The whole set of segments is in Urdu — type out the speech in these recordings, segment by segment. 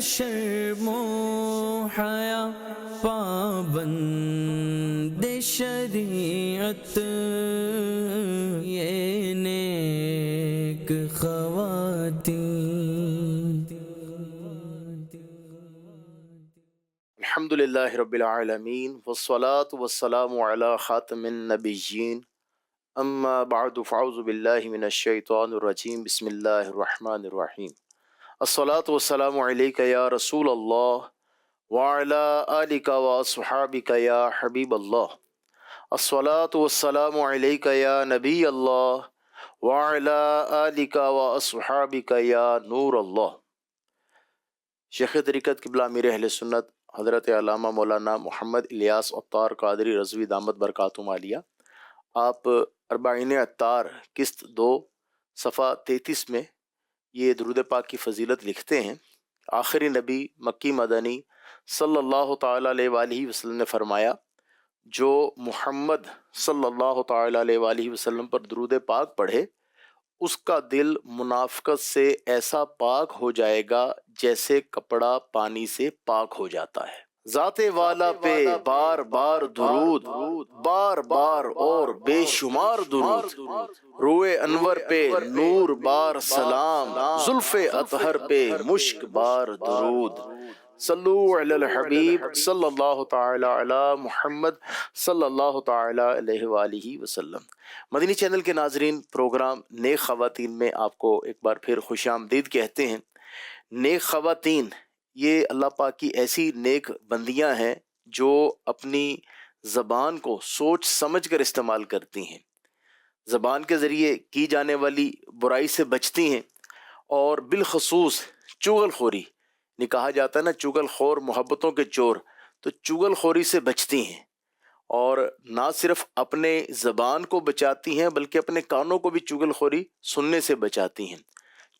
شرم و حیا پابند شریعت یہ نیک خواتین. الحمدللہ رب العالمین والصلاة والسلام علی خاتم النبیین اما بعد فاعوذ باللہ من الشیطان الرجیم بسم اللہ الرحمن الرحیم. الصلاة والسلام علیک یا رسول اللہ وعلی آلک واصحابک یا حبیب اللہ. الصلاة والسلام علیک یا نبی اللہ وعلی آلک واصحابک یا نور اللہ. شیخ طریقت قبلہ امیر اہل سنت حضرت علامہ مولانا محمد الیاس عطار قادری رضوی دامت برکاتہم عالیہ، آپ اربعین عطار قسط 2 صفحہ 33 میں یہ درود پاک کی فضیلت لکھتے ہیں. آخری نبی مکی مدنی صلی اللہ تعالیٰ علیہ وآلہ وسلم نے فرمایا، جو محمد صلی اللہ تعالیٰ علیہ وآلہ وسلم پر درود پاک پڑھے اس کا دل منافقت سے ایسا پاک ہو جائے گا جیسے کپڑا پانی سے پاک ہو جاتا ہے. ذات والا پہ بار بار درود، بار بار اور بے شمار درود. روئے انور پہ نور بار سلام، زلف اطہر پہ مشک بار درود. صلو علی الحبیب صلی اللہ تعالی علی محمد صلی اللہ تعالی علیہ وآلہ وسلم. مدنی چینل کے ناظرین، پروگرام نیک خواتین میں آپ کو ایک بار پھر خوش آمدید کہتے ہیں. نیک خواتین یہ اللہ پاک کی ایسی نیک بندیاں ہیں جو اپنی زبان کو سوچ سمجھ کر استعمال کرتی ہیں، زبان کے ذریعے کی جانے والی برائی سے بچتی ہیں، اور بالخصوص چغل خوری، کہا جاتا ہے نا چغل خور محبتوں کے چور، تو چغل خوری سے بچتی ہیں. اور نہ صرف اپنے زبان کو بچاتی ہیں بلکہ اپنے کانوں کو بھی چغل خوری سننے سے بچاتی ہیں.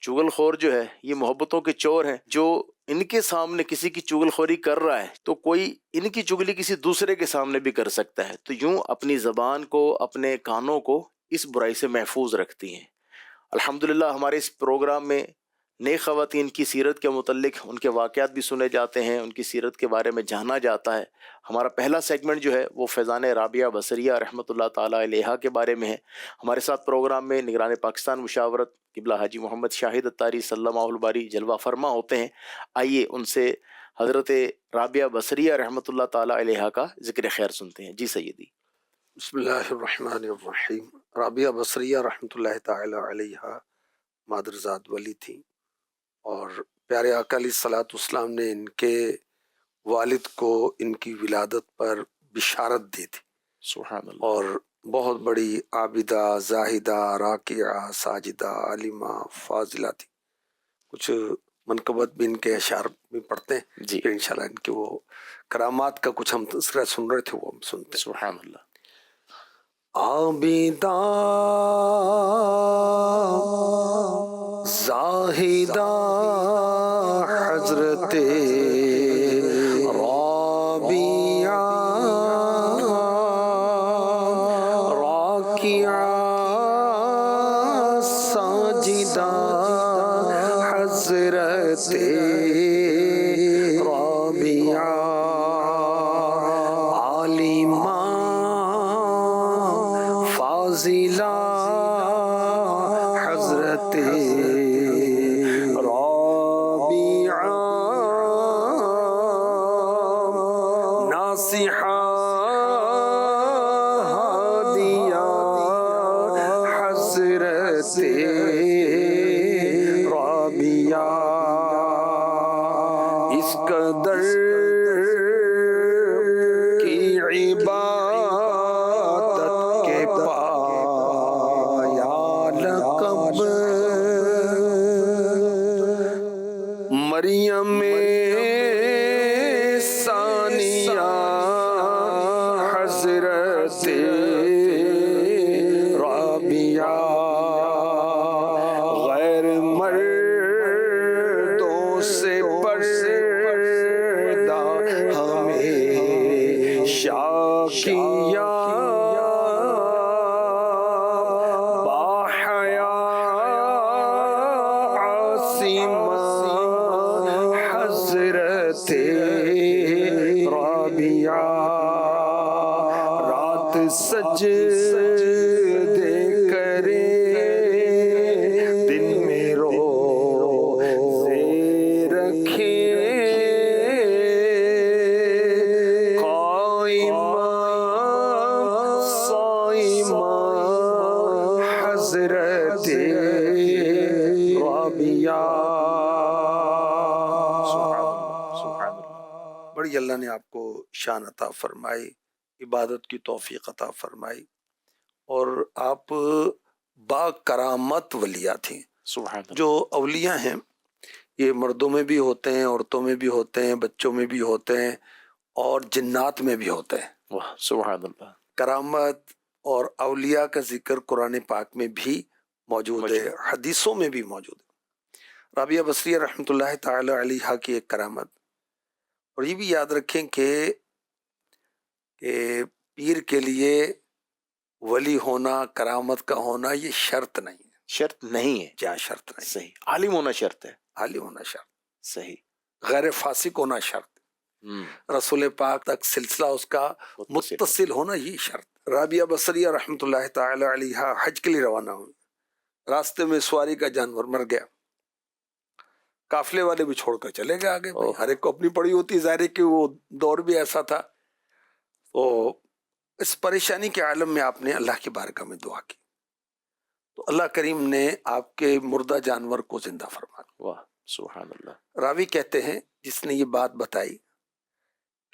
چغل خور جو ہے یہ محبتوں کے چور ہیں، جو ان کے سامنے کسی کی چغل خوری کر رہا ہے تو کوئی ان کی چغلی کسی دوسرے کے سامنے بھی کر سکتا ہے. تو یوں اپنی زبان کو، اپنے کانوں کو اس برائی سے محفوظ رکھتی ہیں. الحمدللہ ہمارے اس پروگرام میں نیک خواتین کی سیرت کے متعلق ان کے واقعات بھی سنے جاتے ہیں، ان کی سیرت کے بارے میں جانا جاتا ہے. ہمارا پہلا سیگمنٹ جو ہے وہ فیضان رابعہ بصریہ رحمۃ اللہ تعالیٰ علیہا کے بارے میں ہے. ہمارے ساتھ پروگرام میں نگران پاکستان مشاورت قبلہ حاجی محمد شاہد عطاری سلمہ الباری جلوہ فرما ہوتے ہیں. آئیے ان سے حضرت رابعہ بصریہ رحمۃ اللہ تعالیٰ علیہا کا ذکر خیر سنتے ہیں. جی سیدی. بسم اللہ الرحمن الرحیم. رابعہ بصریہ رحمۃ اللہ تعالی علیہا مادرزاد ولی تھی، اور پیارے آقا علیہ الصلوۃ والسلام نے ان کے والد کو ان کی ولادت پر بشارت دی تھی. سبحان اللہ. اور بہت بڑی عابدہ، زاہدہ، راکعہ، ساجدہ، عالمہ، فاضلہ تھی. کچھ منقبت بھی ان کے اشعار میں پڑھتے ہیں جی. پھر انشاءاللہ ان کے وہ کرامات کا کچھ ہم تذکرہ سن رہے تھے وہ ہم سنتے ہیں. سبحان اللہ. عابدہ، زاہدہ، حضرت رابعہ، راکعہ، ساجدہ، حضرت رابعہ، عالمہ، فاضلہ، حضرت رابعہ، ناصحہ، ہادیہ، حضرت رابعہ. اس قدر کی عبادت کے پایا لقب مریم ثانیہ، حضرت رابعہ. غیر مردوں سے پردہ ہمیشہ کیا، باحیا عاصمہ، رابعہ رات سجدے کرے دن میں روزے رکھے قائمہ صائمہ حضرت رابعہ. بڑی اللہ نے آپ کو شان عطا فرمائی، عبادت کی توفیق عطا فرمائی، اور آپ با کرامت ولیہ تھیں. سبحان اللہ. جو اولیاء ہیں یہ مردوں میں بھی ہوتے ہیں، عورتوں میں بھی ہوتے ہیں، بچوں میں بھی ہوتے ہیں، اور جنات میں بھی ہوتے ہیں. واہ سبحان اللہ. کرامت اور اولیاء کا ذکر قرآن پاک میں بھی موجود ہے، حدیثوں میں بھی موجود ہے. رابعہ بصریہ رحمۃ اللہ تعالی علیہ کی ایک کرامت. اور یہ بھی یاد رکھیں کہ پیر کے لیے ولی ہونا، کرامت کا ہونا یہ شرط نہیں ہے. شرط نہیں ہے. کیا شرط نہیں؟ صحیح. عالم ہونا شرط ہے. عالم ہونا شرط، صحیح. غیر فاسق ہونا شرط، رسول پاک تک سلسلہ اس کا متصل ہونا یہ شرط. رابعہ بصریہ رحمۃ اللہ تعالی علیہ حج کے لیے روانہ ہوئی. راستے میں سواری کا جانور مر گیا. قافلے والے بھی چھوڑ کر چلے گئے آگے. ہر ایک کو اپنی پڑی ہوتی، ظاہر ہے کہ وہ دور بھی ایسا تھا. تو اس پریشانی کے عالم میں آپ نے اللہ کی بارگاہ میں دعا کی تو اللہ کریم نے آپ کے مردہ جانور کو زندہ فرما دیا. واہ سبحان اللہ. راوی کہتے ہیں جس نے یہ بات بتائی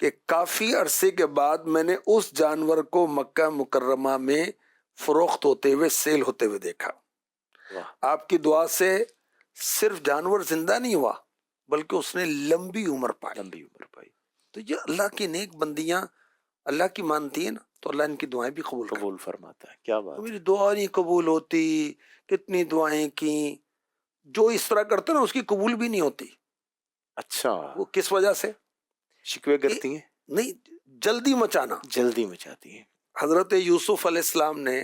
کہ کافی عرصے کے بعد میں نے اس جانور کو مکہ مکرمہ میں فروخت ہوتے ہوئے، سیل ہوتے ہوئے دیکھا. آپ کی دعا سے صرف جانور زندہ نہیں ہوا بلکہ اس نے لمبی عمر پائی. لمبی عمر پائی. تو یہ اللہ کی نیک بندیاں اللہ کی مانتی ہیں نا، تو اللہ ان کی دعائیں بھی قبول فرماتا ہے. کیا بات. میری دعا نہیں قبول ہوتی، کتنی دعائیں کی. جو اس طرح کرتے نا اس کی قبول بھی نہیں ہوتی. اچھا. وہ کس وجہ سے؟ شکوے کرتی ہیں؟ نہیں، جلدی مچانا. جلدی مچاتی ہیں. حضرت یوسف علیہ السلام نے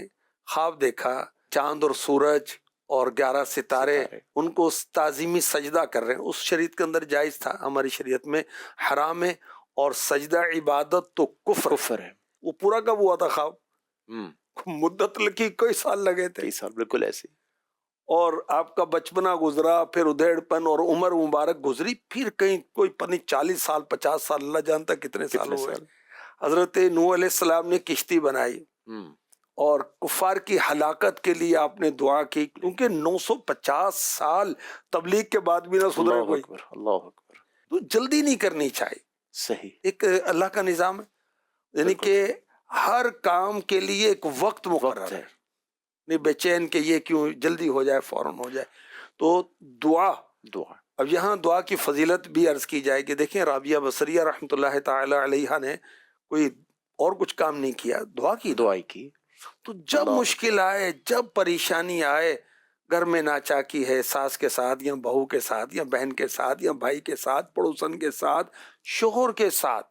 خواب دیکھا، چاند اور سورج اور 11 ستارے ان کو تعظیمی سجدہ کر رہے ہیں. اس شریعت کے اندر جائز تھا، ہماری شریعت میں حرام ہے. اور سجدہ عبادت تو کفر ہے. وہ پورا کب ہوا تھا خواب؟ مدت لگی، کئی سال لگے تھے. کئی سال، بالکل ایسے. اور آپ کا بچپنا گزرا، پھر ادھیڑ پن اور عمر مبارک گزری، پھر کہیں کوئی پتہ 40 سال 50 سال، اللہ جانتا کتنے سال ہوئے. حضرت نوح علیہ السلام نے کشتی بنائی اور کفار کی ہلاکت کے لیے آپ نے دعا کی، کیونکہ 950 سال تبلیغ کے بعد بھی نہ سدھرا کوئی. اللہ اکبر. تو جلدی نہیں کرنی چاہیے. صحیح. ایک اللہ کا نظام ہے، یعنی کہ ہر کام کے لیے ایک وقت مقرر ہے. نہیں بے چین کہ یہ کیوں جلدی ہو جائے، فوراً ہو جائے. تو دعا. اب یہاں دعا کی فضیلت بھی عرض کی جائے کہ دیکھیں رابعہ بصریہ رحمۃ اللہ تعالی علیہ نے کوئی اور کچھ کام نہیں کیا، دعا کی. تو جب مشکل آئے، جب پریشانی آئے، گھر میں ناچاکی ہے، ساس کے ساتھ یا بہو کے ساتھ یا بہن کے ساتھ یا بھائی کے ساتھ، پڑوسن کے ساتھ، شوہر کے ساتھ،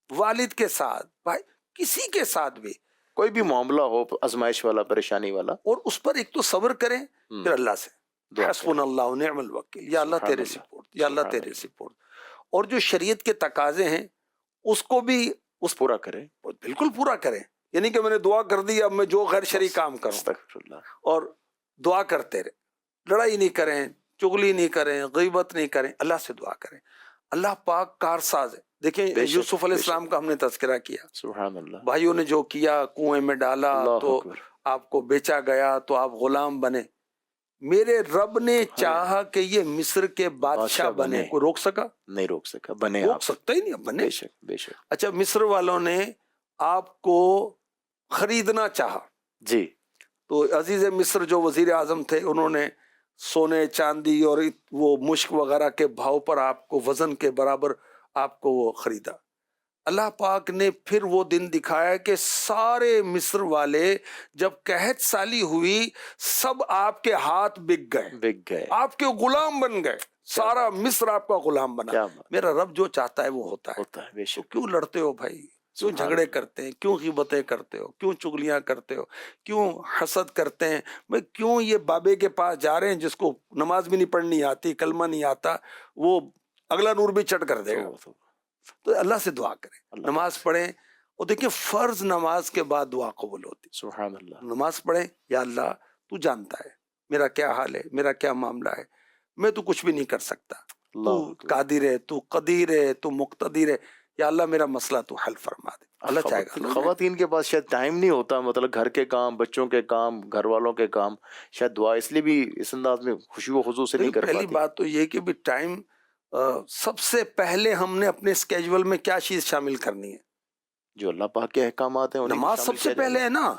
والد کے ساتھ، بھائی کسی کے ساتھ بھی کوئی بھی معاملہ ہو، آزمائش والا، پریشانی والا، اور اس پر ایک تو صبر کریں، پھر اللہ سے حسبنا اللہ و نعم الوکیل، یا اللہ تیرے سپورٹ، یا اللہ تیرے سپورٹ. اور جو شریعت کے تقاضے ہیں اس کو بھی پورا کریں، بالکل پورا کریں. یعنی کہ میں نے دعا کر دی، اب میں جو غیر شرعی کام کروں. اور دعا کرتے رہے، لڑائی نہیں کریں، چغلی نہیں کریں، غیبت نہیں کریں، اللہ سے دعا کریں. اللہ پاک کارساز ہے. دیکھیں یوسف علیہ السلام کا ہم نے تذکرہ کیا، سبحان اللہ. بھائیوں نے جو کیا، کنویں میں ڈالا تو آپ کو بیچا گیا تو آپ غلام بنے. میرے رب نے چاہا کہ یہ مصر کے بادشاہ بنے، کوئی روک سکا؟ نہیں روک سکا. بنے، روک سکتا ہی نہیں، بنے. بے شک. اچھا، مصر والوں نے آپ کو خریدنا چاہا جی، تو عزیز مصر جو وزیر اعظم تھے انہوں نے سونے چاندی اور وہ مشک وغیرہ کے بھاؤ پر آپ کو وزن کے برابر آپ کو وہ خریدا. اللہ پاک نے پھر وہ دن دکھایا کہ سارے مصر والے جب قحط سالی ہوئی سب آپ کے ہاتھ بک گئے، آپ کے غلام بن گئے. سارا مصر آپ کا غلام بنا. میرا رب جو چاہتا ہے وہ ہوتا ہے. تو کیوں لڑتے ہو بھائی؟ کیوں جھگڑے کرتے ہیں؟ کیوں غیبتیں کرتے ہو؟ کیوں چغلیاں کرتے ہو؟ کیوں حسد کرتے ہیں؟ میں کیوں یہ بابے کے پاس جا رہے ہیں جس کو نماز بھی نہیں پڑھنی آتی، کلمہ نہیں آتا، وہ اگلا نور بھی چٹ کر دے گا. تو اللہ سے دعا کریں, اللہ نماز پڑھیں. اور دیکھیں فرض نماز کے بعد دعا قبول ہوتی. سبحان اللہ. نماز پڑھیں, یا اللہ تو جانتا ہے میرا کیا حال ہے, میرا کیا معاملہ ہے, میں تو کچھ بھی نہیں کر سکتا, تو قادر ہے, تو قدیر ہے, تو مقتدر ہے, یا اللہ میرا مسئلہ تو حل فرما دے. اللہ چاہے گا. خواتین کے پاس شاید ٹائم نہیں ہوتا, مطلب گھر کے کام, بچوں کے کام, گھر والوں کے کام, شاید دعا اس لیے بھی اس انداز میں خشوع و خضوع سے نہیں کر پاتی. پہلی بات تو یہ کہ بھی ٹائم سب سے پہلے ہم نے اپنے اسکیجول میں کیا چیز شامل کرنی ہے, جو اللہ پاک کے احکامات ہیں. نماز سب سے پہلے ہے نا.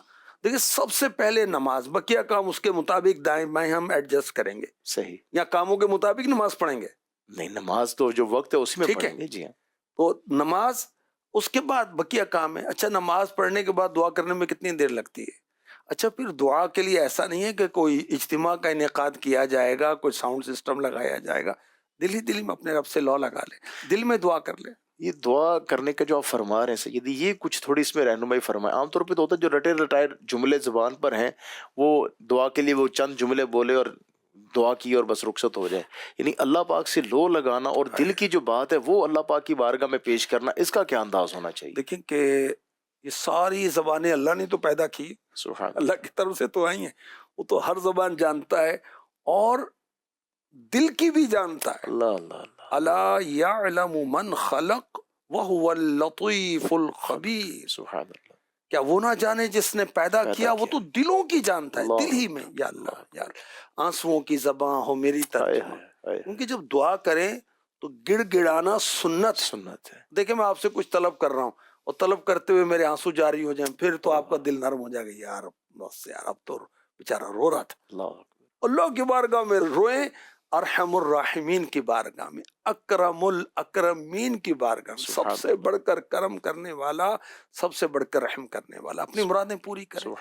دیکھیں سب سے پہلے نماز, بقیہ کام اس کے مطابق دائیں بائیں ہم ایڈجسٹ کریں گے. صحیح. یا کاموں کے مطابق نماز پڑھیں گے. نہیں, نماز تو جو وقت ہے اسی میں ٹھیک ہے. پڑھیں گے. جی ہاں. تو نماز, اس کے بعد بقیہ کام ہے. اچھا نماز پڑھنے کے بعد دعا کرنے میں کتنی دیر لگتی ہے؟ اچھا پھر دعا کے لیے ایسا نہیں ہے کہ کوئی اجتماع کا انعقاد کیا جائے گا, کوئی ساؤنڈ سسٹم لگایا جائے گا. دل ہی دل میں اپنے رب سے لو لگا لے, دل میں دعا کر لے. یہ دعا کرنے کا جو آپ فرما رہے ہیں سیدی, یہ کچھ تھوڑی اس میں رہنمائی فرمائے. عام طور پہ تو ہوتا ہے جو رٹے رٹائے جملے زبان پر ہیں, وہ دعا کے لیے وہ چند جملے بولے اور دعا کی اور بس رخصت ہو جائے. یعنی اللہ پاک سے لو لگانا اور دل کی جو بات ہے وہ اللہ پاک کی بارگاہ میں پیش کرنا, اس کا کیا انداز ہونا چاہیے؟ دیکھیں کہ یہ ساری زبانیں اللہ نے تو پیدا کی, سبحان اللہ کی طرف سے تو آئی ہیں. وہ تو ہر زبان جانتا ہے اور دل کی بھی جانتا ہے. اللہ اللہ اللہ. الا یعلم من خلق وهو اللطیف الخبیر. سبحان اللہ. کیا وہ نہ جانے جس نے پیدا کیا, وہ تو دلوں کی جانتا ہے, اللہ. دل ہی میں. یا اللہ یار, آنسوؤں کی زباں ہو میری ترجمہ. کیونکہ جب دعا کریں تو گڑ گڑانا سنت ہے. دیکھیں میں آپ سے کچھ طلب کر رہا ہوں اور طلب کرتے ہوئے میرے آنسو جاری ہو جائیں, پھر تو آپ کا دل نرم ہو جائے گا. یار بس یار, اب تو بیچارہ رو رہا تھا. اللہ کی بارگاہ میں روئیں, ارحم الراحمین کی بارگاہ میں, اکرم الاکرمین کی بارگاہ میں, سب سے بڑھ کر کرم کرنے والا, سب سے بڑھ کر رحم کرنے والا, اپنی مرادیں پوری کریں.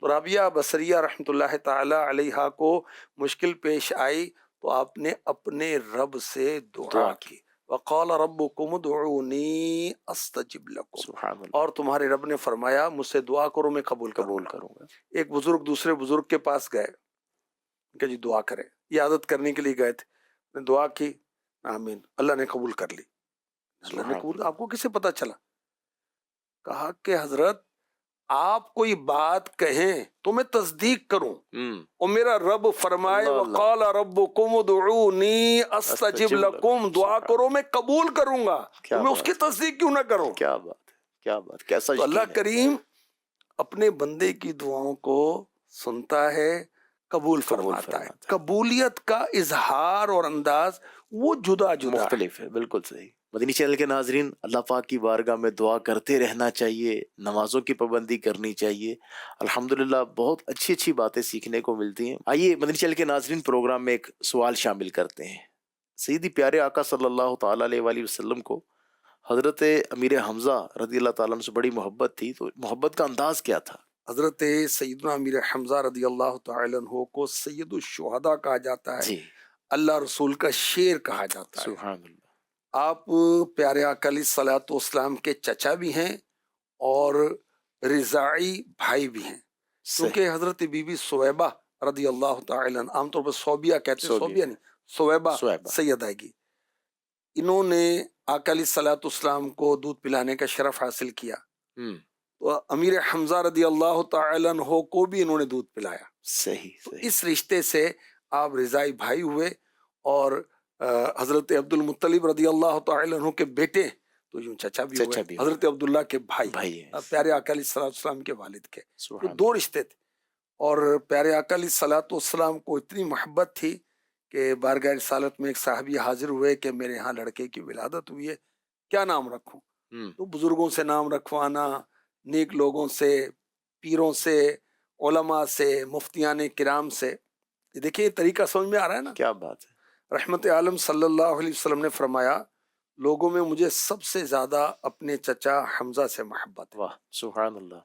رابعہ بصریہ رحمۃ اللہ تعالی علیہا کو مشکل پیش آئی تو آپ نے اپنے رب سے دعا کی. وقال ربکم ادعونی استجب لکم, اور تمہارے رب نے فرمایا مجھ سے دعا کرو میں قبول کروں گا. ایک بزرگ دوسرے بزرگ کے پاس گئے کہ جی دعا کریں, یہ عادت کرنے کے لیے گئے تھے. نے دعا کی, آمین, اللہ نے قبول کر لی. اللہ نے قبول, آپ کو کسے پتا چلا؟ کہا کہ حضرت آپ کوئی بات کہیں تو میں تصدیق کروں, اور میرا رب فرمائے وقال ربکم ادعونی استجب لکم, دعا کرو میں قبول کروں گا, تو میں اس کی تصدیق کیوں نہ کروں؟ کیا بات ہے, کیا بات, کیسا. تو اللہ کریم اپنے بندے کی دعاؤں کو سنتا ہے, قبول فرماتا ہے. قبولیت کا اظہار اور انداز وہ جدا جدا مختلف ہے. بالکل صحیح. مدنی چینل کے ناظرین, اللہ پاک کی بارگاہ میں دعا کرتے رہنا چاہیے, نمازوں کی پابندی کرنی چاہیے. الحمدللہ بہت اچھی اچھی باتیں سیکھنے کو ملتی ہیں. آئیے مدنی چینل کے ناظرین پروگرام میں ایک سوال شامل کرتے ہیں. سیدی پیارے آقا صلی اللہ تعالیٰ علیہ وآلہ وسلم کو حضرت امیر حمزہ رضی اللہ تعالیٰ عنہ سے بڑی محبت تھی, تو محبت کا انداز کیا تھا؟ حضرت سیدنا امیر حمزہ رضی اللہ تعالی عنہ کو سید الشہداء کہا جاتا ہے. اللہ رسول کا شیر کہا جاتا ہے. سبحان اللہ. آپ پیارے آقا علیہ الصلوۃ والسلام کے چچا بھی ہیں اور رضاعی بھائی بھی ہیں, کیونکہ حضرت بی بی صویبہ رضی اللہ تعالی عنہ, عام طور پر صوبیہ کہتے ہیں, صوبیہ نہیں, صویبہ سید آئے گی, انہوں نے آقا علیہ الصلوۃ والسلام کو دودھ پلانے کا شرف حاصل کیا. تو امیر حمزہ رضی اللہ تعالی عنہ کو بھی انہوں نے دودھ پلایا. صحیح. اس رشتے سے آپ رضائی بھائی ہوئے, اور حضرت عبد المطلب رضی اللہ تعالی عنہ کے بیٹے تو یوں چچا بھی ہوئے, حضرت عبداللہ کے بھائی پیارے آقا علیہ الصلوۃ والسلام کے والد کے. تو دو رشتے تھے, اور پیارے آقا علیہ الصلوۃ والسلام کو اتنی محبت تھی کہ بارگاہ رسالت میں ایک صحابی حاضر ہوئے کہ میرے ہاں لڑکے کی ولادت ہوئی ہے, کیا نام رکھوں؟ تو بزرگوں سے نام رکھوانا, نیک لوگوں سے, پیروں سے, علماء سے, مفتیان کرام سے, دیکھیں یہ طریقہ سمجھ میں آ رہا ہے نا. کیا بات ہے. رحمت عالم صلی اللہ علیہ وسلم نے فرمایا لوگوں میں مجھے سب سے زیادہ اپنے چچا حمزہ سے محبت. واہ سبحان اللہ.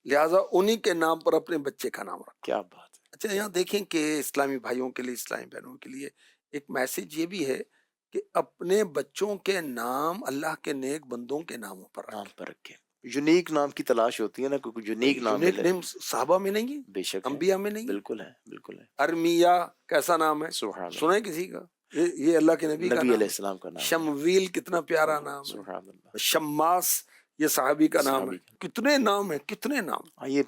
لہٰذا انہی کے نام پر اپنے بچے کا نام رکھا. کیا بات ہے. اچھا یہاں دیکھیں کہ اسلامی بھائیوں کے لیے, اسلامی بہنوں کے لیے ایک میسج یہ بھی ہے کہ اپنے بچوں کے نام اللہ کے نیک بندوں کے ناموں پر رکھیں. یونیک نام کی تلاش ہوتی ہے نا, کوئی یونیک نام ملے. صحابہ میں نہیں ہے, بے شک, انبیاء میں نہیں. بالکل ہے, بالکل ہے. ارمیہ کیسا نام ہے, سبحان اللہ. سنیں کسی کا؟ یہ اللہ کے نبی کا نبی نام علیہ ہے. السلام کا نام ہے. شمویل کتنا پیارا نام ہے. سبحان اللہ. شماس یہ صحابی کا نام ہے. صحابی کا. کتنے نام ہیں، کتنے نام. ہاں، یہ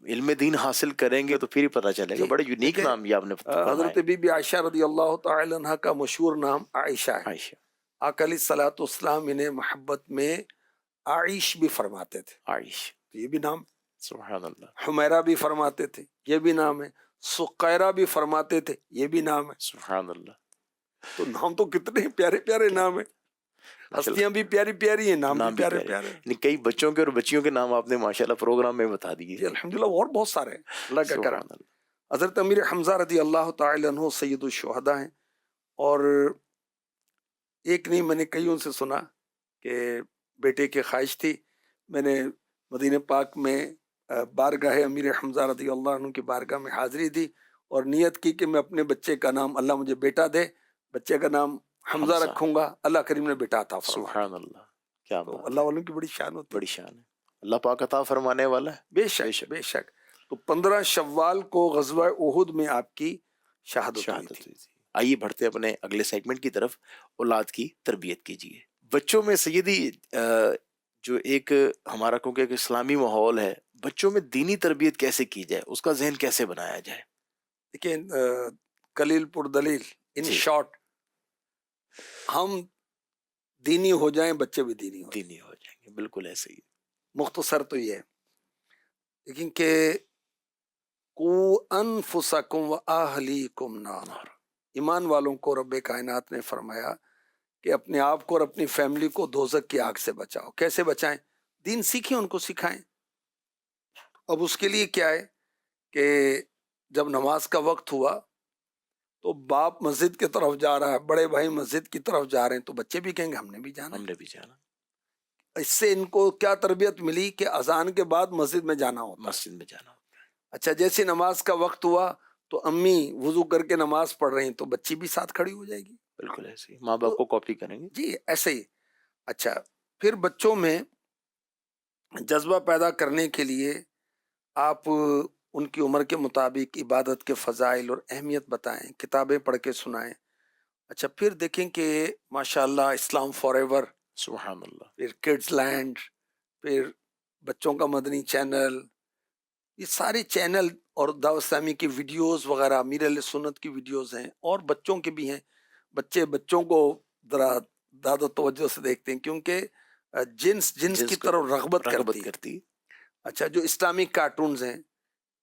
علم دین حاصل کریں گے تو پھر ہی پتہ چلے گا. جی، بڑے یونیک دیکھیں، نام یہ آپ نے فرمائے. حضرت بی بی عائشہ رضی اللہ تعالی عنہ کا مشہور نام عائشہ ہے. عائشہ. آقا علیہ الصلوۃ والسلام انہیں محبت میں عائش بھی فرماتے تھے، عائش. تو یہ بھی نام. سبحان اللہ. حمیرہ بھی فرماتے تھے، یہ بھی نام ہے. سقیرہ بھی فرماتے تھے، یہ بھی نام ہے. سبحان اللہ. تو نام تو کتنے پیارے پیارے نام ہیں. ہستیاں بھی پیاری پیاری ہیں، نام بھی پیارے پیارے. یعنی کئی بچوں کے اور بچیوں کے نام آپ نے ماشاءاللہ پروگرام میں بتا دیے. جی الحمدللہ، اور بہت سارے ہیں، اللہ کا کرم. سبحان اللہ. حضرت امیر حمزہ رضی اللہ تعالی عنہ سید الشہداء ہیں. اور ایک نہیں، میں نے کئیوں سے سنا کہ بیٹے کی خواہش تھی. میں نے مدینہ پاک میں بارگاہ امیر حمزہ رضی اللہ عنہ کی بارگاہ میں حاضری دی اور نیت کی کہ میں اپنے بچے کا نام، اللہ مجھے بیٹا دے، بچے کا نام حمزہ رکھوں گا. اللہ کریم نے بیٹا عطا فرمایا. سبحان اللہ. کیا تو بات. اللہ والوں کی بڑی شان ہوتی ہے. بڑی شان ہے. اللہ پاک عطا فرمانے والا ہے. بے شک بے شک. تو 15 شوال کو غزوہ احد میں آپ کی شہادت ہوئی تھی. ہوئی تھی. آئیے بڑھتے اپنے اگلے سیگمنٹ کی طرف. اولاد کی تربیت کیجیے. بچوں میں سیدی جو ایک ہمارا کیونکہ ایک اسلامی ماحول ہے، بچوں میں دینی تربیت کیسے کی جائے، اس کا ذہن کیسے بنایا جائے؟ دیکھیں، قلیل پر دلیل، ان شارٹ، ہم دینی ہو جائیں بچے بھی دینی ہو جائیں گے. بالکل ایسے ہی. مختصر تو یہ ہے. لیکن کہ قو انفسکم و اہلیکم نار، ایمان والوں کو رب کائنات نے فرمایا کہ اپنے آپ کو اور اپنی فیملی کو دوزخ کی آگ سے بچاؤ. کیسے بچائیں؟ دین سیکھیں، ان کو سکھائیں. اب اس کے لیے کیا ہے کہ جب نماز کا وقت ہوا تو باپ مسجد کی طرف جا رہا ہے، بڑے بھائی مسجد کی طرف جا رہے ہیں، تو بچے بھی کہیں گے ہم نے بھی جانا. اس سے ان کو کیا تربیت ملی کہ اذان کے بعد مسجد میں جانا ہوتا. اچھا، جیسے نماز کا وقت ہوا تو امی وضو کر کے نماز پڑھ رہی ہیں تو بچی بھی ساتھ کھڑی ہو جائے گی. بالکل ایسے ہی ماں باپ کو کاپی کریں گے. جی ایسے ہی. اچھا، پھر بچوں میں جذبہ پیدا کرنے کے لیے آپ ان کی عمر کے مطابق عبادت کے فضائل اور اہمیت بتائیں، کتابیں پڑھ کے سنائیں. اچھا، پھر دیکھیں کہ ماشاءاللہ اسلام فار ایور، سبحان اللہ، پھر کڈز لینڈ، پھر بچوں کا مدنی چینل، یہ سارے چینل اور دعوت اسلامی کی ویڈیوز وغیرہ، امیر اہل سنت کی ویڈیوز ہیں اور بچوں کے بھی ہیں. بچوں کو ذرا زیادہ توجہ سے دیکھتے ہیں کیونکہ جنس کی طرف رغبت کرتی. اچھا، جو اسلامک کارٹونز ہیں،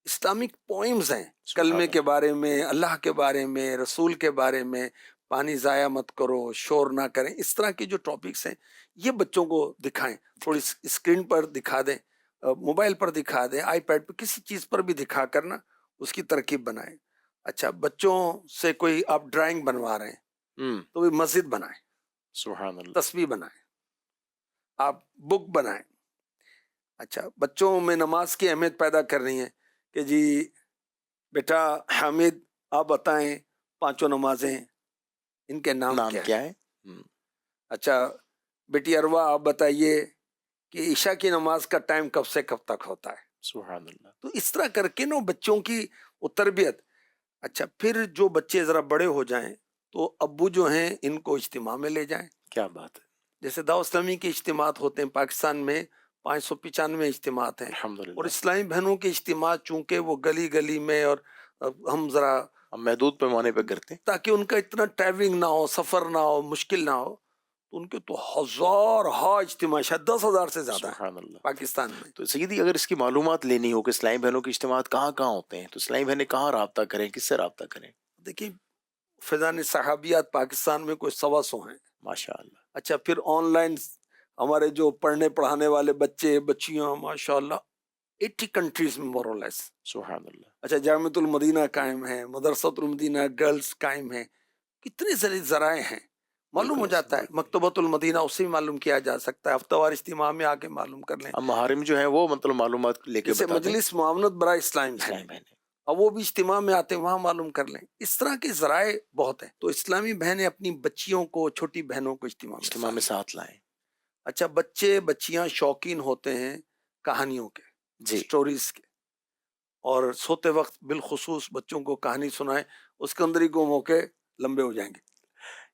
اسلامک پوئمز ہیں، کلمے کے بارے میں، اللہ کے بارے میں، رسول کے بارے میں، پانی ضائع مت کرو، شور نہ کریں، اس طرح کے جو ٹاپکس ہیں یہ بچوں کو دکھائیں. تھوڑی اسکرین پر دکھا دیں، موبائل پر دکھا دیں، آئی پیڈ پر، کسی چیز پر بھی دکھا کر نا اس کی ترکیب بنائیں. اچھا، بچوں سے کوئی آپ ڈرائنگ بنوا رہے ہیں تو بھی مسجد بنائیں، سبحان اللہ، تسبیح بنائیں، آپ بک بنائیں. اچھا، بچوں میں نماز کی اہمیت پیدا کرنی ہے کہ جی بیٹا حامد آپ بتائیں 5 نمازیں ان کے نام کیا ہے. اچھا بیٹی اروا آپ بتائیے کہ عشاء کی نماز کا ٹائم کب سے کب تک ہوتا ہے. سبحان اللہ. تو اس طرح کر کے نا بچوں کی وہ تربیت. اچھا، پھر جو بچے ذرا بڑے ہو جائیں تو ابو جو ہیں ان کو اجتماع میں لے جائیں. کیا بات ہے. جیسے دعوت اسلامی کے اجتماعات ہوتے ہیں، پاکستان میں 595 اجتماعات ہیں، اور اسلامی بہنوں کے اجتماع چونکہ وہ گلی گلی میں اور ہم ذرا محدود پیمانے پہ کرتے ہیں تاکہ ان کا اتنا ٹریولنگ نہ ہو، سفر نہ ہو، مشکل نہ ہو، تو ان کے تو ہزار اجتماع، شاید 10,000 سے زیادہ ہے پاکستان میں. تو سیدھی اگر اس کی معلومات لینی ہو کہ اسلامی بہنوں کے اجتماعات کہاں کہاں ہوتے ہیں تو اسلامی بہنیں کہاں رابطہ کریں، کس سے رابطہ کریں؟ دیکھیے فیضان صحابیات پاکستان میں کوئی 125 ہیں ماشاءاللہ. اچھا، پھر آن لائن ہمارے جو پڑھنے پڑھانے والے بچے بچیاں ماشاءاللہ 80 کنٹریز میں more or less. سبحان اللہ. اچھا، جامعۃ المدینہ قائم ہے، مدرسۃ المدینہ گرلز قائم ہے، کتنے ذرائع ہیں، معلوم ہو جاتا ہے. مکتبۃ المدینہ اسے بھی معلوم کیا جا سکتا ہے، ہفتہ وار اجتماع میں آ کے معلوم کر لیں. اب محارم جو ہیں وہ مطلب معلومات لے کے جیسے مجلس معاونت برائے اسلام ہے، اب وہ بھی اجتماع میں آتے ہیں، وہاں معلوم کر لیں. اس طرح کے ذرائع بہت ہیں. تو اسلامی بہنیں اپنی بچیوں کو، چھوٹی بہنوں کو اجتماع میں ساتھ لائیں. اچھا، بچے بچیاں شوقین ہوتے ہیں کہانیوں کے، سٹوریز کے، اور سوتے وقت بالخصوص بچوں کو کہانی سنائیں، اس کے اندر ہی گم ہو کے لمبے ہو جائیں گے.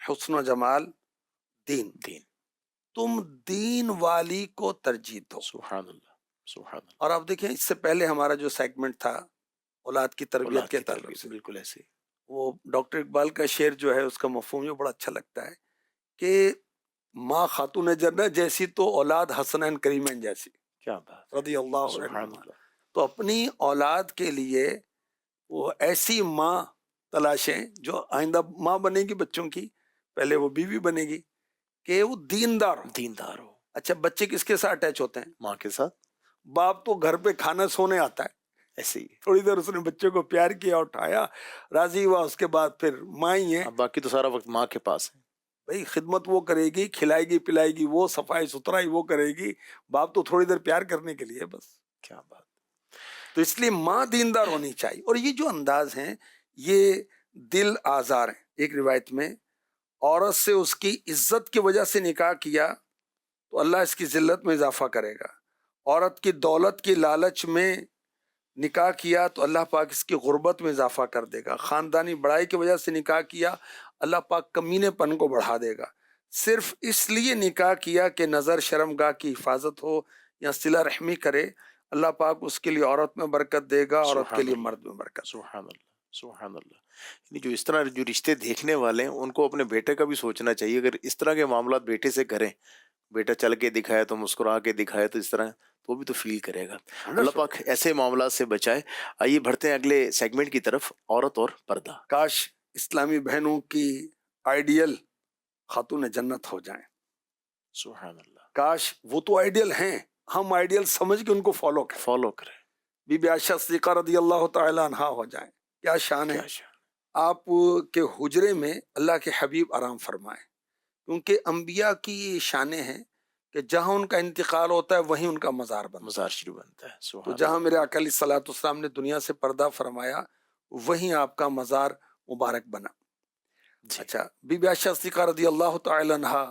حسن و جمال دین، دین، تم دین والی کو ترجیح دو. سبحان اللہ، سبحان اللہ. اور آپ دیکھیں اس سے پہلے ہمارا جو سیگمنٹ تھا اولاد کی تربیت اولاد کے کی تعلق تربیت، سے، بالکل ایسے ہی. وہ ڈاکٹر اقبال کا شعر جو ہے اس کا مفہوم جو بڑا اچھا لگتا ہے کہ ماں خاتون جنت جیسی تو اولاد حسنین کریمین جیسی، کیا بات، رضی اللہ سبحان عنہما. اللہ. تو اپنی اولاد کے لیے وہ ایسی ماں تلاشیں جو آئندہ ماں بنے گی بچوں کی، پہلے وہ بیوی بنے گی، کہ وہ دیندار ہو. دیندار ہو. اچھا بچے کس کے ساتھ اٹیچ ہوتے ہیں؟ ماں کے ساتھ. باپ تو گھر پہ کھانا سونے آتا ہے، ایسے ہی. تھوڑی دیر اس نے بچے کو پیار کیا، اٹھایا، راضی ہوا، اس کے بعد پھر ماں ہی ہے. اب باقی تو سارا وقت ماں کے پاس ہے. بھائی خدمت وہ کرے گی، کھلائے گی پلائے گی وہ، صفائی ستھرائی وہ کرے گی، باپ تو تھوڑی دیر پیار کرنے کے لیے بس. کیا بات. تو اس لیے ماں دیندار ہونی چاہیے. اور یہ جو انداز ہیں یہ دل آزار ہیں. ایک روایت میں عورت سے اس کی عزت کی وجہ سے نکاح کیا تو اللہ اس کی ذلت میں اضافہ کرے گا، عورت کی دولت کی لالچ میں نکاح کیا تو اللہ پاک اس کی غربت میں اضافہ کر دے گا، خاندانی بڑائی کی وجہ سے نکاح کیا اللہ پاک کمینے پن کو بڑھا دے گا، صرف اس لیے نکاح کیا کہ نظر شرم گاہ کی حفاظت ہو یا صلہ رحمی کرے، اللہ پاک اس کے لیے عورت میں برکت دے گا، عورت کے لیے مرد میں برکت. سبحان اللہ، سبحان اللہ. یعنی جو اس طرح جو رشتے دیکھنے والے ہیں ان کو اپنے بیٹے کا بھی سوچنا چاہیے. اگر اس طرح کے معاملات بیٹے سے کریں، بیٹا چل کے دکھائے تو مسکرا کے دکھائے تو اس طرح تو وہ بھی تو فیل کرے گا. اللہ پاک ایسے معاملات سے بچائے. آئیے بڑھتے ہیں اگلے سیگمنٹ کی طرف، عورت اور پردہ. کاش اسلامی بہنوں کی آئیڈیل خاتون جنت ہو جائیں. سبحان اللہ. کاش وہ تو آئیڈیل ہیں، ہم آئیڈیل سمجھ کے ان کو فالو کریں. بی بی عائشہ صدیقہ رضی اللہ تعالی عنہا ہو جائیں. کیا شان ہے. آپ کے حجرے میں اللہ کے حبیب آرام فرمائیں، کیونکہ انبیاء کی یہ شانیں ہیں کہ جہاں ان کا انتقال ہوتا ہے وہیں ان کا مزار شروع بنتا ہے. تو جہاں میرے آقا علیہ الصلوۃ والسلام نے دنیا سے پردہ فرمایا وہیں آپ کا مزار مبارک بنا. اچھا بی بی عائشہ صدیقہ رضی اللہ تعالی عنہا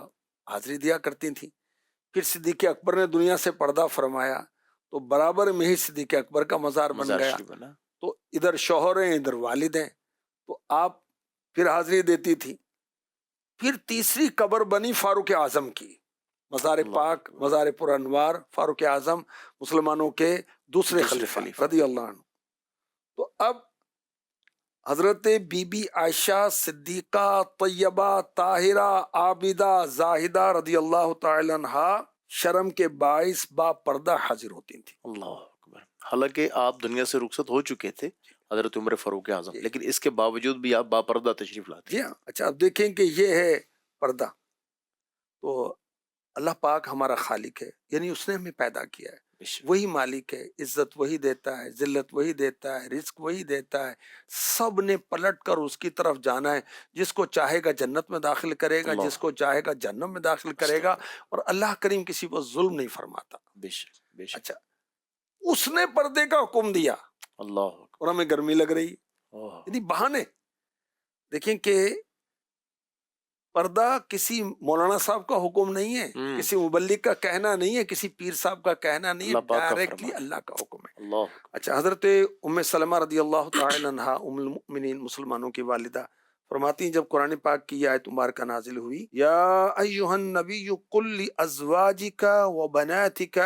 حاضری دیا کرتی تھیں. پھر صدیق اکبر نے دنیا سے پردہ فرمایا تو برابر میں ہی صدیق اکبر کا مزار بن گیا. تو ادھر شوہر ہیں ادھر والد ہیں، تو آپ پھر حاضری دیتی تھی. پھر تیسری قبر بنی فاروق اعظم کی، مزار پاک، مزار پر انوار، فاروق اعظم مسلمانوں کے دوسرے خلیفہ رضی اللہ عنہ. تو اب حضرت بی بی عائشہ صدیقہ طیبہ طاہرہ عابدہ زاہدہ رضی اللہ تعالی عنہا شرم کے باعث با پردہ حاضر ہوتی تھیں. اللہ اکبر. حالانکہ آپ دنیا سے رخصت ہو چکے تھے حضرت عمر فاروق اعظم، لیکن اس کے باوجود بھی آپ با پردہ تشریف لاتے. جی ہاں. اچھا اب دیکھیں کہ یہ ہے پردہ. تو اللہ پاک ہمارا خالق ہے، یعنی اس نے ہمیں پیدا کیا ہے، وہی مالک ہے، عزت وہی دیتا ہے، ذلت وہی دیتا ہے، رزق وہی دیتا ہے. سب نے پلٹ کر اس کی طرف جانا ہے. جس کو چاہے گا جنت میں داخل کرے گا، جس کو چاہے گا جہنم میں داخل کرے گا. اور اللہ کریم کسی پر ظلم نہیں فرماتا. اچھا اس نے پردے کا حکم دیا، اللہ، اور ہمیں گرمی لگ رہی، یعنی بہانے. دیکھیں کہ پردہ کسی مولانا صاحب کا حکم نہیں ہے، کسی مبلغ کا کہنا نہیں ہے، کسی پیر صاحب کا کہنا نہیں ہے، ڈائریکٹلی اللہ کا حکم ہے. اچھا حضرت ام سلمہ رضی اللہ تعالی عنہا ام المؤمنین مسلمانوں کی والدہ فرماتی ہیں جب قرآن پاک کی یہ آیت مبارکہ نازل ہوئی، یا ایھا النبی قل لازواجک وبناتک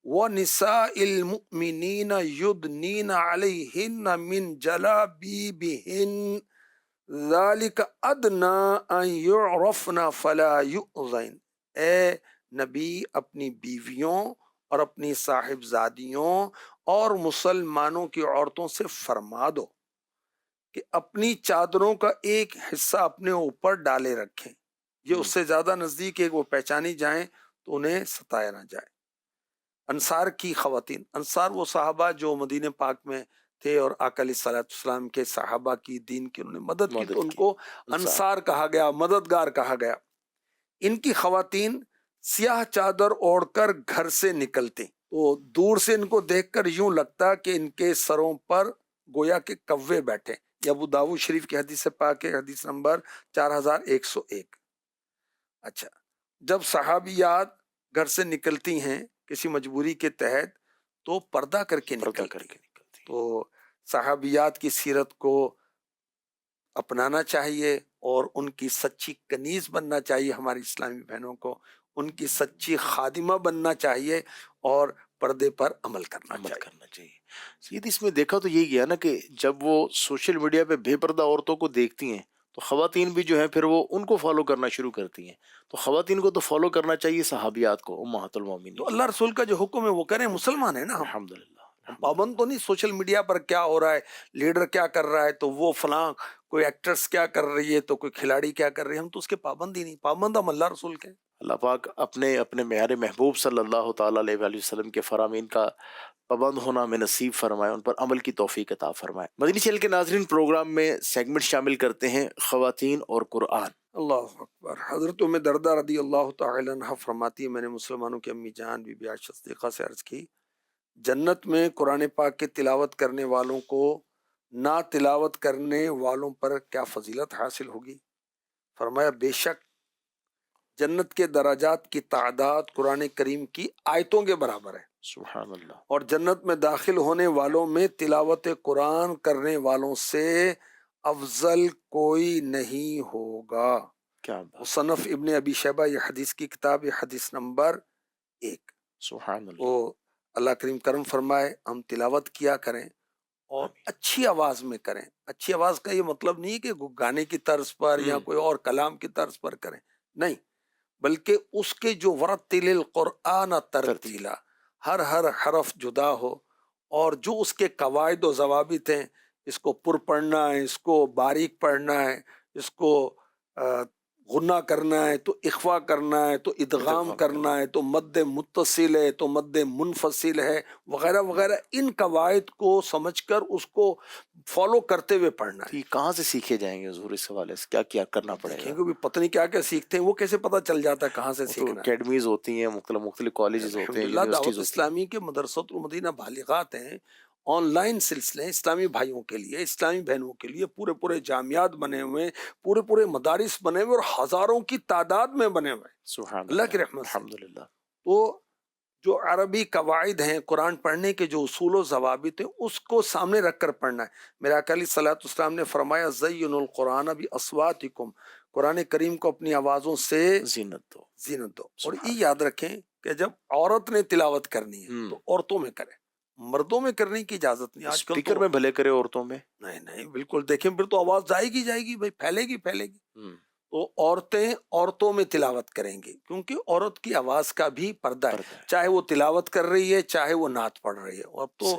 ونساء المؤمنین یدنین علیہن من جلابیبہن ذالک ادنی ان یعرفن فلا یؤذین. اے نبی اپنی بیویوں اور اپنی صاحبزادیوں اور مسلمانوں کی عورتوں سے فرما دو کہ اپنی چادروں کا ایک حصہ اپنے اوپر ڈالے رکھیں، یہ اس سے زیادہ نزدیک ہے کہ وہ پہچانی جائیں تو انہیں ستایا نہ جائے. انصار کی خواتین، انصار وہ صحابہ جو مدینہ پاک میں تھے اور آقا علیہ الصلوۃ والسلام کے صحابہ کی دین کی انہوں نے مدد کی تو ان کو انصار کہا گیا، مددگار کہا گیا. ان کی خواتین سیاہ چادر اوڑھ کر گھر سے نکلتے تو دور سے ان کو دیکھ کر یوں لگتا کہ ان کے سروں پر گویا کے کوے بیٹھے. یہ ابو داؤد شریف کی حدیث پاک ہے، حدیث نمبر 4101. اچھا جب صحابیات گھر سے نکلتی ہیں کسی مجبوری کے تحت تو پردہ کر کے نکلتی. تو صحابیات کی سیرت کو اپنانا چاہیے، اور ان کی سچی کنیز بننا چاہیے ہماری اسلامی بہنوں کو، ان کی سچی خادمہ بننا چاہیے اور پردے پر عمل کرنا چاہیے۔ سید اس میں دیکھا تو یہی گیا نا کہ جب وہ سوشل میڈیا پہ بے پردہ عورتوں کو دیکھتی ہیں تو خواتین بھی جو ہیں پھر وہ ان کو فالو کرنا شروع کرتی ہیں، تو خواتین کو تو فالو کرنا چاہیے صحابیات کو، امہات المومنین۔ تو اللہ رسول کا جو حکم ہے وہ کریں، مسلمان ہیں نا ہم، الحمدللہ پابند تو نہیں سوشل میڈیا پر کیا ہو رہا ہے، لیڈر کیا کر رہا ہے تو وہ فلاں، کوئی ایکٹرس کیا کر رہی ہے تو کوئی کھلاڑی کیا کر رہی ہے، ہم تو اس کے پابند ہی نہیں، پابند ہم اللہ رسول کے۔ اللہ پاک اپنے معیار محبوب صلی اللہ تعالیٰ علیہ وآلہ وسلم کے فرامین کا پابند ہونا ہمیں نصیب فرمائے، ان پر عمل کی توفیق عطا فرمائے۔ مدنی چینل کے ناظرین، پروگرام میں سیگمنٹ شامل کرتے ہیں خواتین اور قرآن۔ اللہ اکبر۔ حضرت ام دردہ رضی اللہ تعالی عنہ فرماتی ہے، میں نے مسلمانوں کی امی جان بی بی عائشہ صدیقہ سے عرض کی، جنت میں قرآن پاک کے تلاوت کرنے والوں کو نہ تلاوت کرنے والوں پر کیا فضیلت حاصل ہوگی؟ فرمایا بے شک جنت کے درجات کی تعداد قرآن کریم کی آیتوں کے برابر ہے، سبحان اللہ۔ اور جنت میں داخل ہونے والوں میں تلاوت قرآن کرنے والوں سے افضل کوئی نہیں ہوگا۔ کیا بات، مصنف ابن ابی شیبہ، یہ حدیث کی کتاب، یہ حدیث نمبر 1۔ سبحان اللہ۔ وہ اللہ کریم کرم فرمائے ہم تلاوت کیا کریں اور اچھی آواز میں کریں۔ اچھی آواز کا یہ مطلب نہیں کہ گانے کی طرز پر یا کوئی اور کلام کی طرز پر کریں، نہیں، بلکہ اس کے جو ورتل القرآن ترتیلا، ہر حرف جدا ہو، اور جو اس کے قواعد و ضوابط ہیں، اس کو پر پڑھنا ہے، اس کو باریک پڑھنا ہے، اس کو غنہ کرنا ہے تو اخفا کرنا ہے تو ادغام کرنا ہے تو مد متصل ہے تو مد منفصل ہے، وغیرہ وغیرہ، ان قواعد کو سمجھ کر اس کو فالو کرتے ہوئے پڑھنا ہے۔ یہ کہاں سے سیکھے جائیں گے حضور؟ اس حوالے سے کیا کیا کرنا پڑے گا؟ کیونکہ پتہ نہیں کیا کیا سیکھتے ہیں، وہ کیسے پتہ چل جاتا ہے کہاں سے سیکھنا ہے؟ اکیڈمیز ہوتی ہیں، مختلف کالجز ہوتے ہیں، الحمدللہ یونیورسٹیز دعوت ہوتی ہیں۔ اسلامی کے مدرسۃ المدینہ بالغات ہیں، آن لائن سلسلے ہیں اسلامی بھائیوں کے لیے، اسلامی بہنوں کے لیے، پورے جامعات بنے ہوئے، پورے مدارس بنے ہوئے، اور ہزاروں کی تعداد میں بنے ہوئے، سبحان اللہ کی رحمت سے۔ الحمدللہ۔ تو جو عربی قواعد ہیں، قرآن پڑھنے کے جو اصول و ضوابط ہیں، اس کو سامنے رکھ کر پڑھنا ہے۔ میرے آقا علیہ الصلوۃ والسلام نے فرمایا زینوا القرآن باصواتکم، قرآن کریم کو اپنی آوازوں سے زینت دو۔ اور یہ یاد رکھیں کہ جب عورت نے تلاوت کرنی ہے تو عورتوں میں کرے، مردوں میں کرنے کی اجازت نہیں۔ آج کل اسپیکر میں بھلے کرے، عورتوں میں نہیں بالکل، دیکھیں پھر تو آواز جائے گی بھائی، پھیلے گی۔ تو عورتوں میں تلاوت کریں گی، کیونکہ عورت کی آواز کا بھی پردہ ہے، چاہے وہ تلاوت کر رہی ہے چاہے وہ نعت پڑھ رہی ہے۔ اور اب تو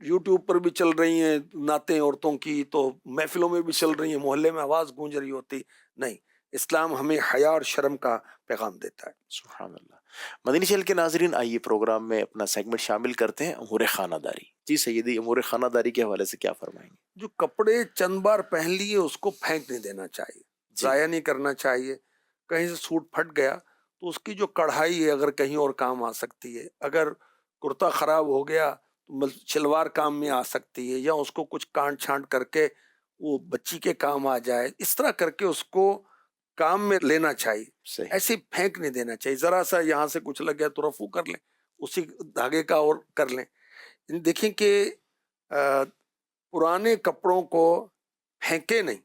یوٹیوب پر بھی چل رہی ہیں نعتیں عورتوں کی، تو محفلوں میں بھی چل رہی ہیں، محلے میں آواز گونج رہی ہوتی۔ نہیں، اسلام ہمیں حیا اور شرم کا پیغام دیتا ہے۔ سبحان اللہ۔ مدنی چینل کے ناظرین، آئیے پروگرام میں اپنا سیگمنٹ شامل کرتے ہیں، امور خانہ داری۔ جی سیدی، امور خانہ داری کے حوالے سے کیا فرمائیں گے؟ جو کپڑے چند بار پہن لیے اس کو پھینک نہیں دینا چاہیے، ضائع نہیں کرنا چاہیے۔ کہیں سے سوٹ پھٹ گیا تو اس کی جو کڑھائی ہے اگر کہیں اور کام آ سکتی ہے، اگر کرتا خراب ہو گیا تو شلوار کام میں آ سکتی ہے، یا اس کو کچھ کانٹ چھانٹ کر کے وہ بچی کے کام آ جائے، اس طرح کر کے اس کو کام میں لینا چاہیے، ایسے پھینک نہیں دینا چاہیے۔ ذرا سا یہاں سے کچھ لگ گیا تو رفو کر لیں، اسی دھاگے کا اور کر لیں۔ دیکھیں کہ پرانے کپڑوں کو پھینکے نہیں،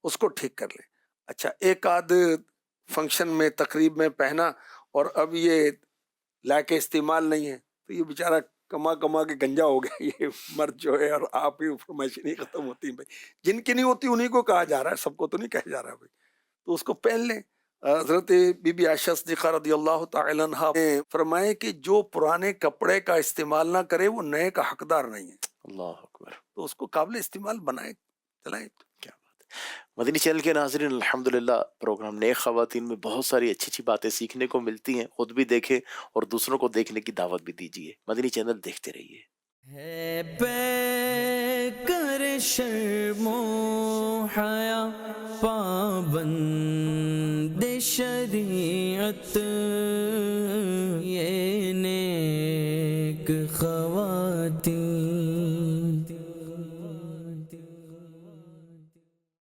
اس کو ٹھیک کر لیں۔ اچھا، ایک آدھ فنکشن میں تقریب میں پہنا اور اب یہ لائق استعمال نہیں ہے تو یہ بیچارہ کما کے گنجا ہو گیا، یہ مرد جو ہے، اور آپ ہی فرمائشیں نہیں ختم ہوتی بھائی، جن کی نہیں ہوتی انہیں کو کہا جا رہا ہے، سب کو تو نہیں کہا جا رہا بھائی، تو اس کو پہن لیں۔ حضرت بی بی عائشہ صدیقہ رضی اللہ تعالی عنہا نے فرمائے کہ جو پرانے کپڑے کا استعمال نہ کرے وہ نئے کا حقدار نہیں ہے۔ اللہ اکبر۔ تو اس کو قابل استعمال بنائے، چلائیں۔ کیا بات ہے۔ مدنی چینل کے ناظرین، الحمدللہ پروگرام نیک خواتین میں بہت ساری اچھی باتیں سیکھنے کو ملتی ہیں، خود بھی دیکھیں اور دوسروں کو دیکھنے کی دعوت بھی دیجیے۔ مدنی چینل دیکھتے رہیے۔ ہے پے کر شرم و حیا، پابند شریعت، یہ نیک